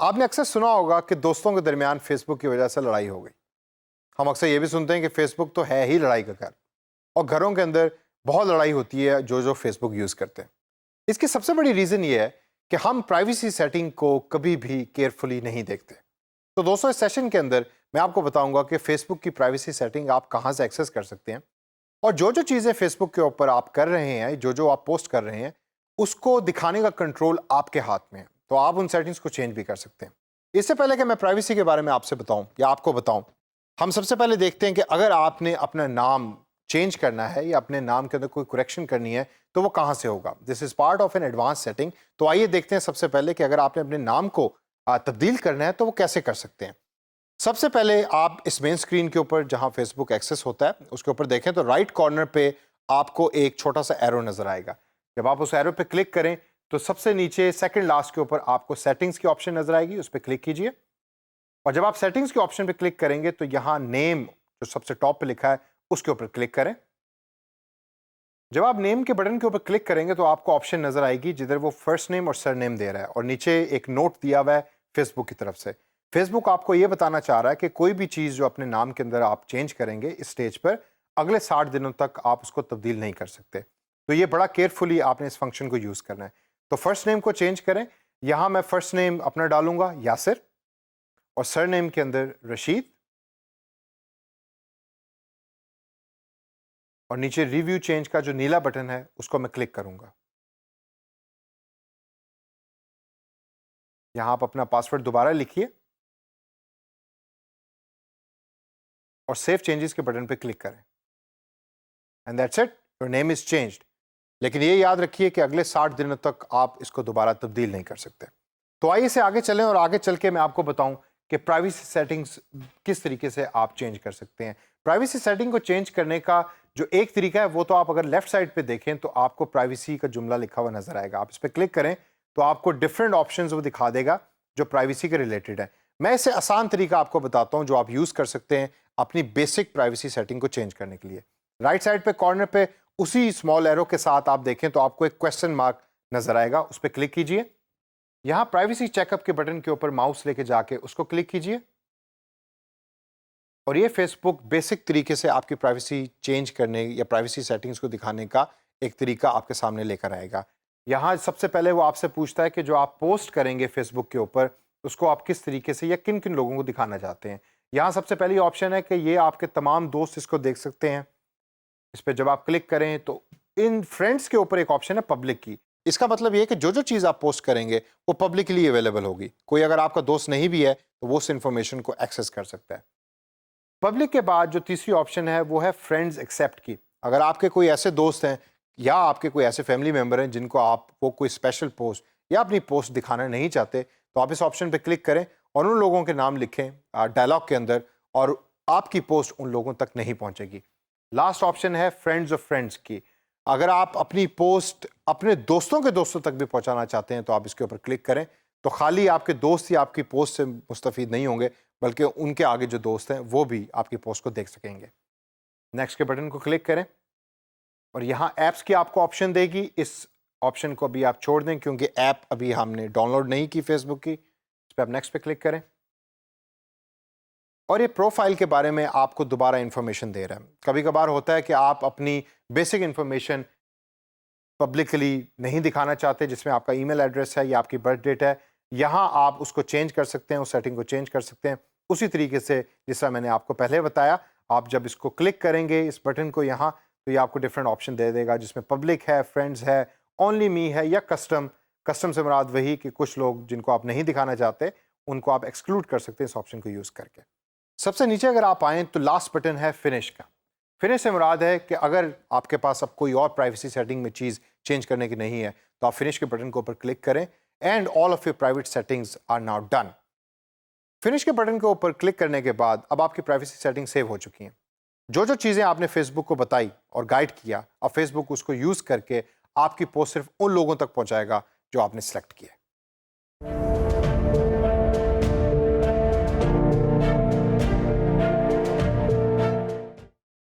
आपने अक्सर सुना होगा कि दोस्तों के दरमियान फेसबुक की वजह से लड़ाई हो गई। हम अक्सर ये भी सुनते हैं कि फेसबुक तो है ही लड़ाई का घर, और घरों के अंदर बहुत लड़ाई होती है जो जो फेसबुक यूज़ करते हैं। इसकी सबसे बड़ी रीज़न ये है कि हम प्राइवेसी सेटिंग को कभी भी केयरफुली नहीं देखते। तो दोस्तों, इस सेशन के अंदर मैं आपको बताऊंगा कि फेसबुक की प्राइवेसी सेटिंग आप कहाँ से एक्सेस कर सकते हैं, और जो जो चीज़ें फेसबुक के ऊपर आप कर रहे हैं, जो जो आप पोस्ट कर रहे हैं, उसको दिखाने का कंट्रोल आपके हाथ में है। तो आप उन सेटिंग्स को चेंज भी कर सकते हैं। इससे पहले कि मैं प्राइवेसी के बारे में आपसे बताऊं या आपको बताऊं, हम सबसे पहले देखते हैं कि अगर आपने अपना नाम चेंज करना है या अपने नाम के अंदर कोई करेक्शन करनी है तो वो कहाँ से होगा। This is part of an advance setting. तो आइए देखते हैं सबसे पहले कि अगर आपने अपने नाम को तब्दील करना है तो वो कैसे कर सकते हैं। सबसे पहले आप इस मेन स्क्रीन के ऊपर जहां फेसबुक एक्सेस होता है उसके ऊपर देखें तो राइट कॉर्नर पे आपको एक छोटा सा एरो नजर आएगा। जब आप उस एरो पे क्लिक करें तो सबसे नीचे सेकंड लास्ट के ऊपर आपको सेटिंग्स की ऑप्शन नजर आएगी, उस पर क्लिक कीजिए। और जब आप सेटिंग्स के ऑप्शन पे क्लिक करेंगे तो यहाँ नेम जो सबसे टॉप पे लिखा है उसके ऊपर क्लिक करें। जब आप नेम के बटन के ऊपर क्लिक करेंगे तो आपको ऑप्शन नजर आएगी जिधर वो फर्स्ट नेम और सरनेम दे रहा है, और नीचे एक नोट दिया हुआ है फेसबुक की तरफ से। फेसबुक आपको ये बताना चाह रहा है कि कोई भी चीज़ जो अपने नाम के अंदर आप चेंज करेंगे इस स्टेज पर, अगले 60 दिनों तक आप उसको तब्दील नहीं कर सकते। तो ये बड़ा केयरफुली आपने इस फंक्शन को यूज़ करना है। तो फर्स्ट नेम को चेंज करें। यहाँ मैं फर्स्ट नेम अपना डालूंगा यासिर, और सरनेम के अंदर रशीद, और नीचे रिव्यू चेंज का जो नीला बटन है उसको मैं क्लिक करूंगा। यहां आप अपना पासवर्ड दोबारा लिखिए और सेव चेंजेस के बटन पे क्लिक करें, and that's it, your name is changed. लेकिन ये याद रखिए कि अगले 60 दिनों तक आप इसको दोबारा तब्दील नहीं कर सकते। तो आइए से आगे चलें और आगे चल के मैं आपको बताऊं कि प्राइवेसी सेटिंग्स किस तरीके से आप चेंज कर सकते हैं। प्राइवेसी सेटिंग को चेंज करने का जो एक तरीका है वो तो आप अगर लेफ्ट साइड पे देखें तो आपको प्राइवेसी का जुमला लिखा हुआ नजर आएगा। आप इस पर क्लिक करें तो आपको डिफरेंट ऑप्शंस वो दिखा देगा जो प्राइवेसी के रिलेटेड है। मैं इससे आसान तरीका आपको बताता हूं जो आप यूज कर सकते हैं अपनी बेसिक प्राइवेसी सेटिंग को चेंज करने के लिए। राइट साइड पे कॉर्नर पे उसी स्मॉल एरो के साथ आप देखें तो आपको एक क्वेश्चन मार्क नजर आएगा, उस पर क्लिक कीजिए। यहां प्राइवेसी चेकअप के बटन के ऊपर माउस लेके जाके उसको क्लिक कीजिए, और ये फेसबुक बेसिक तरीके से आपकी प्राइवेसी चेंज करने या प्राइवेसी सेटिंग्स को दिखाने का एक तरीका आपके सामने लेकर आएगा। यहाँ सबसे पहले वो आपसे पूछता है कि जो आप पोस्ट करेंगे फेसबुक के ऊपर उसको आप किस तरीके से या किन किन लोगों को दिखाना चाहते हैं। यहाँ सबसे पहली ऑप्शन है कि ये आपके तमाम दोस्त इसको देख सकते हैं। इस पर जब आप क्लिक करें तो इन फ्रेंड्स के ऊपर एक ऑप्शन है पब्लिक की। इसका मतलब ये है कि जो जो चीज़ आप पोस्ट करेंगे वो पब्लिकली अवेलेबल होगी। कोई अगर आपका दोस्त नहीं भी है तो वो उस इंफॉर्मेशन को एक्सेस कर सकता है। पब्लिक के बाद जो तीसरी ऑप्शन है वो है फ्रेंड्स एक्सेप्ट की। अगर आपके कोई ऐसे दोस्त हैं या आपके कोई ऐसे फैमिली मेम्बर हैं जिनको आप वो कोई स्पेशल पोस्ट या अपनी पोस्ट दिखाना नहीं चाहते तो आप इस ऑप्शन पे क्लिक करें और उन लोगों के नाम लिखें डायलॉग के अंदर, और आपकी पोस्ट उन लोगों तक नहीं पहुंचेगी। लास्ट ऑप्शन है फ्रेंड्स ऑफ फ्रेंड्स की। अगर आप अपनी पोस्ट अपने दोस्तों के दोस्तों तक भी पहुंचाना चाहते हैं तो आप इसके ऊपर क्लिक करें। तो खाली आपके दोस्त ही आपकी पोस्ट से मुस्तफीद नहीं होंगे, बल्कि उनके आगे जो दोस्त हैं वो भी आपकी पोस्ट को देख सकेंगे। नेक्स्ट के बटन को क्लिक करें और यहाँ ऐप्स की आपको ऑप्शन देगी। इस ऑप्शन को अभी आप छोड़ दें क्योंकि ऐप अभी हमने डाउनलोड नहीं की फेसबुक की। इस पर आप नेक्स्ट पे क्लिक करें और ये प्रोफाइल के बारे में आपको दोबारा इंफॉर्मेशन दे रहा है। कभी कभार होता है कि आप अपनी बेसिक इंफॉर्मेशन पब्लिकली नहीं दिखाना चाहते, जिसमें आपका ईमेल एड्रेस है या आपकी बर्थ डेट है। यहाँ आप उसको चेंज कर सकते हैं, उस सेटिंग को चेंज कर सकते हैं उसी तरीके से जिस तरह मैंने आपको पहले बताया। आप जब इसको क्लिक करेंगे इस बटन को यहाँ, तो ये आपको डिफरेंट ऑप्शन दे देगा जिसमें पब्लिक है, फ्रेंड्स है, ओनली मी है या कस्टम। कस्टम से मुराद वही कि कुछ लोग जिनको आप नहीं दिखाना चाहते उनको आप एक्सक्लूड कर सकते हैं इस ऑप्शन को यूज़ करके। सबसे नीचे अगर आप आएँ तो लास्ट बटन है फिनिश का। फिनिश से मुराद है कि अगर आपके पास अब कोई और प्राइवेसी सेटिंग में चीज़ चेंज करने की नहीं है तो आप फिनिश के बटन के ऊपर क्लिक करें and all of your private settings are now done. Finish के बटन के ऊपर क्लिक करने के बाद अब आपकी प्राइवेसी सेटिंग सेव हो चुकी हैं। जो जो चीज़ें आपने फेसबुक को बताई और गाइड किया, अब फेसबुक उसको यूज़ करके आपकी पोस्ट सिर्फ उन लोगों तक पहुंचाएगा जो आपने सेलेक्ट किया।